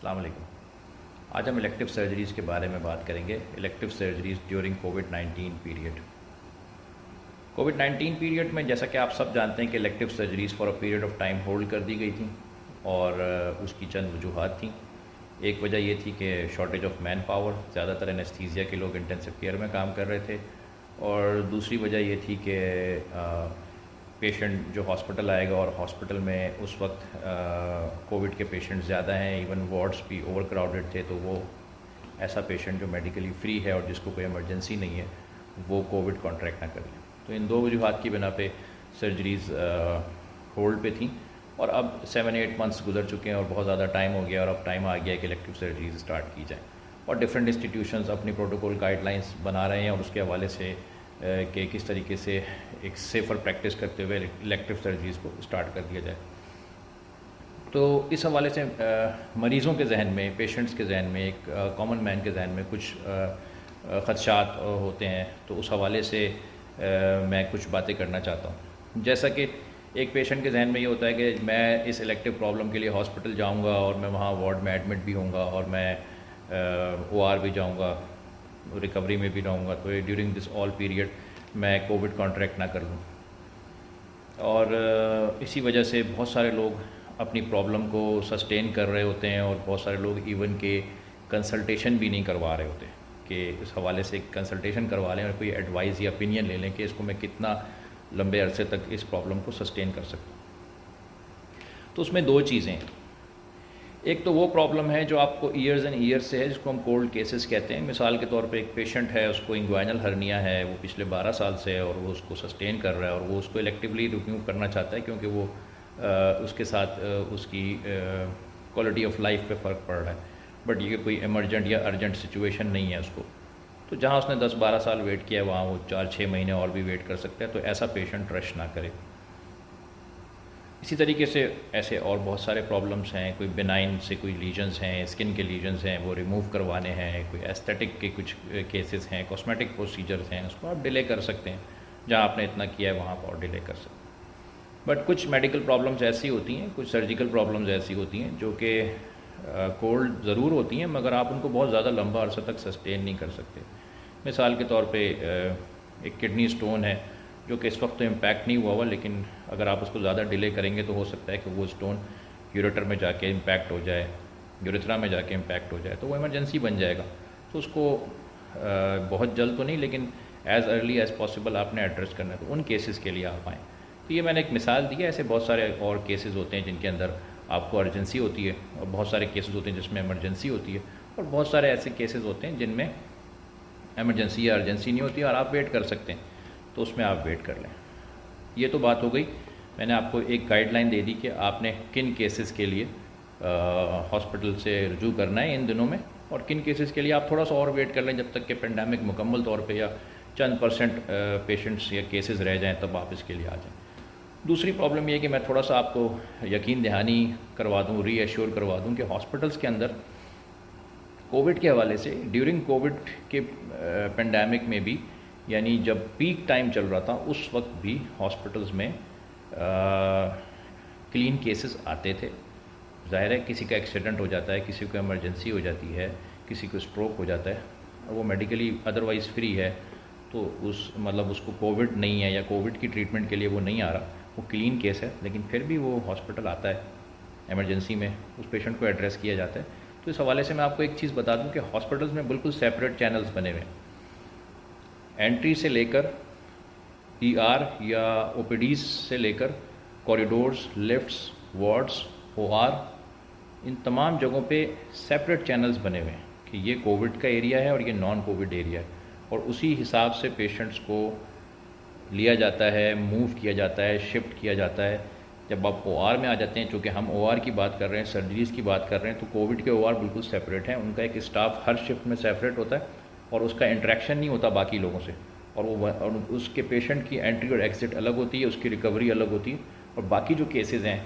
अस्सलाम वालेकुम। आज हम इलेक्टिव सर्जरीज़ के बारे में बात करेंगे। इलेक्टिव सर्जरीज़ ड्यूरिंग कोविड-19 पीरियड। कोविड-19 पीरियड में जैसा कि आप सब जानते हैं कि elective surgeries for a period of time hold कर दी गई थी और उसकी चंद वजूहात थी। एक वजह ये थी कि शॉर्टेज ऑफ मैन पावर, ज़्यादातर एनेस्थीसिया के लोग इंटेंसिव केयर में काम कर रहे थे, और दूसरी वजह ये थी कि पेशेंट जो हॉस्पिटल आएगा और हॉस्पिटल में उस वक्त कोविड के पेशेंट ज़्यादा हैं, इवन वार्ड्स भी ओवर क्राउडेड थे, तो वो ऐसा पेशेंट जो मेडिकली फ्री है और जिसको कोई इमरजेंसी नहीं है वो कोविड कॉन्ट्रैक्ट ना कर ले। तो इन दो वजूहात की बिना पे सर्जरीज़ होल्ड पे थी, और अब 7-8 मंथ्स गुजर चुके हैं और बहुत ज़्यादा टाइम हो गया, और अब टाइम आ गया कि इलेक्टिव सर्जरीज स्टार्ट की जाए। और डिफरेंट इंस्टीट्यूशंस अपनी प्रोटोकॉल गाइडलाइंस बना रहे हैं, और उसके हवाले से कि किस तरीके से एक सेफ़र प्रैक्टिस करते हुए इलेक्टिव सर्जरीज़ को स्टार्ट कर दिया जाए। तो इस हवाले से मरीज़ों के जहन में, पेशेंट्स के जहन में, एक कॉमन मैन के जहन में कुछ ख़दशात होते हैं। तो उस हवाले से मैं कुछ बातें करना चाहता हूँ। जैसा कि एक पेशेंट के जहन में ये होता है कि मैं इस इलेक्टिव प्रॉब्लम के लिए हॉस्पिटल जाऊँगा और मैं वहाँ वार्ड में एडमिट भी होऊंगा और मैं OR भी जाऊँगा, रिकवरी में भी रहूँगा, तो ड्यूरिंग दिस ऑल पीरियड मैं कोविड कॉन्ट्रैक्ट ना कर लूँ। और इसी वजह से बहुत सारे लोग अपनी प्रॉब्लम को सस्टेन कर रहे होते हैं, और बहुत सारे लोग इवन के कंसल्टेशन भी नहीं करवा रहे होते कि इस हवाले से कंसल्टेशन करवा लें और कोई एडवाइस या ओपिनियन ले लें कि इसको मैं कितना लंबे अरसे तक इस प्रॉब्लम को सस्टेन कर सकता हूँ। तो उसमें दो चीज़ें हैं। एक तो वो प्रॉब्लम है जो आपको ईयर्स एंड ईयर्स से है, जिसको हम कोल्ड केसेस कहते हैं। मिसाल के तौर पे एक पेशेंट है, उसको इंग्वाइनल हर्निया है, वो पिछले 12 साल से है और वो उसको सस्टेन कर रहा है, और वो उसको इलेक्टिवली रिमूव करना चाहता है क्योंकि वो उसके साथ उसकी क्वालिटी ऑफ लाइफ पे फ़र्क पड़ रहा है। बट ये कोई इमरजेंट या अर्जेंट सिचुएशन नहीं है उसको। तो जहाँ उसने 10-12 साल वेट किया है, वहाँ वो 4-6 महीने और भी वेट कर सकता है। तो ऐसा पेशेंट रश ना करे। इसी तरीके से ऐसे और बहुत सारे प्रॉब्लम्स हैं। कोई बिनाइन से कोई लीजन्स हैं, स्किन के लीजन्स हैं, वो रिमूव करवाने हैं। कोई एस्थेटिक के कुछ केसेस हैं, कॉस्मेटिक प्रोसीजर्स हैं, उसको आप डिले कर सकते हैं। जहाँ आपने इतना किया है वहाँ पर और डिले कर सकते हैं। बट कुछ मेडिकल प्रॉब्लम्स ऐसी होती हैं, कुछ सर्जिकल प्रॉब्लम्स ऐसी होती हैं जो कि कोल्ड ज़रूर होती हैं, मगर आप उनको बहुत ज़्यादा लंबा अरसा तक सस्टेन नहीं कर सकते। मिसाल के तौर पे एक किडनी स्टोन है जो कि इस वक्त तो इम्पैक्ट नहीं हुआ हुआ, लेकिन अगर आप उसको ज़्यादा डिले करेंगे तो हो सकता है कि वो स्टोन यूरेटर में जाके इम्पैक्ट हो जाए, यूरेथ्रा में जाके इम्पैक्ट हो जाए, तो वो इमरजेंसी बन जाएगा। तो उसको बहुत जल्द तो नहीं, लेकिन एज़ अर्ली एज़ पॉसिबल आपने एड्रेस करना है। तो उन केसेस के लिए आप आएँ। तो ये मैंने एक मिसाल दी है। ऐसे बहुत सारे और केसेस होते हैं जिनके अंदर आपको अर्जेंसी होती है, और बहुत सारे केसेस होते हैं जिसमें इमरजेंसी होती है, और बहुत सारे ऐसे केसेस होते हैं जिनमें इमरजेंसी या अर्जेंसी नहीं होती और आप वेट कर सकते हैं, तो उसमें आप वेट कर लें। ये तो बात हो गई। मैंने आपको एक गाइडलाइन दे दी कि आपने किन केसेस के लिए हॉस्पिटल से रुजू करना है इन दिनों में, और किन केसेस के लिए आप थोड़ा सा और वेट कर लें जब तक कि पेंडेमिक मुकम्मल तौर पे या चंद % पेशेंट्स या केसेस रह जाएं, तब आप इसके लिए आ जाएं। दूसरी प्रॉब्लम ये है कि मैं थोड़ा सा आपको यकीन दहानी करवा दूँ, रीएश्योर करवा दूँ कि हॉस्पिटल्स के अंदर कोविड के हवाले से ड्यूरिंग कोविड के पेंडेमिक में भी, यानी जब पीक टाइम चल रहा था, उस वक्त भी हॉस्पिटल्स में क्लीन केसेस आते थे। ज़ाहिर है किसी का एक्सीडेंट हो जाता है, किसी को इमरजेंसी हो जाती है, किसी को स्ट्रोक हो जाता है, और वो मेडिकली अदरवाइज़ फ्री है, तो उसको कोविड नहीं है या कोविड की ट्रीटमेंट के लिए वो नहीं आ रहा, वो क्लीन केस है, लेकिन फिर भी वो हॉस्पिटल आता है इमरजेंसी में, उस पेशेंट को एड्रेस किया जाता है। तो इस हवाले से मैं आपको एक चीज़ बता दूं कि हॉस्पिटल्स में बिल्कुल सेपरेट चैनल्स बने हुए हैं। एंट्री से लेकर ER या OPDs से लेकर कॉरिडोर्स, लिफ्ट्स, वार्ड्स, OR, इन तमाम जगहों पे सेपरेट चैनल्स बने हुए हैं कि ये कोविड का एरिया है और ये नॉन कोविड एरिया है, और उसी हिसाब से पेशेंट्स को लिया जाता है, मूव किया जाता है, शिफ्ट किया जाता है। जब आप OR में आ जाते हैं, चूँकि हम OR की बात कर रहे हैं, सर्जरीज़ की बात कर रहे हैं, तो कोविड के OR बिल्कुल सेपरेट हैं। उनका एक स्टाफ हर शिफ्ट में सेपरेट होता है और उसका इंटरेक्शन नहीं होता बाकी लोगों से, और उसके पेशेंट की एंट्री और एग्ज़िट अलग होती है, उसकी रिकवरी अलग होती है, और बाकी जो केसेस हैं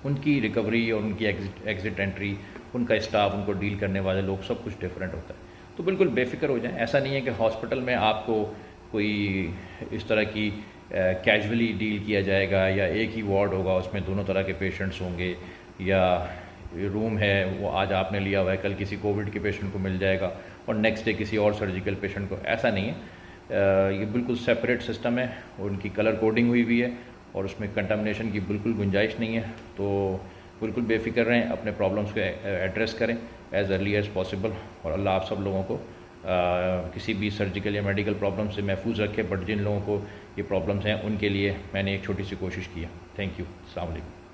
उनकी रिकवरी और उनकी एग्ज़िट एंट्री, उनका स्टाफ, उनको डील करने वाले लोग, सब कुछ डिफरेंट होता है। तो बिल्कुल बेफिक्र हो जाएं। ऐसा नहीं है कि हॉस्पिटल में आपको कोई इस तरह की कैजुअली डील किया जाएगा, या एक ही वार्ड होगा उसमें दोनों तरह के पेशेंट्स होंगे, या रूम है वो आज आपने लिया हुआ है, कल किसी कोविड के पेशेंट को मिल जाएगा और नेक्स्ट डे किसी और सर्जिकल पेशेंट को, ऐसा नहीं है। ये बिल्कुल सेपरेट सिस्टम है, उनकी कलर कोडिंग हुई हुई है और उसमें कंटामिनेशन की बिल्कुल गुंजाइश नहीं है। तो बिल्कुल बेफिक्र रहें, अपने प्रॉब्लम्स को एड्रेस करें एज़ अर्ली एज़ पॉसिबल, और अल्लाह आप सब लोगों को किसी भी सर्जिकल या मेडिकल प्रॉब्लम से महफूज रखे। बट जिन लोगों को ये प्रॉब्लम्स हैं उनके लिए मैंने एक छोटी सी कोशिश की है। Thank you. अस्सलाम वालेकुम।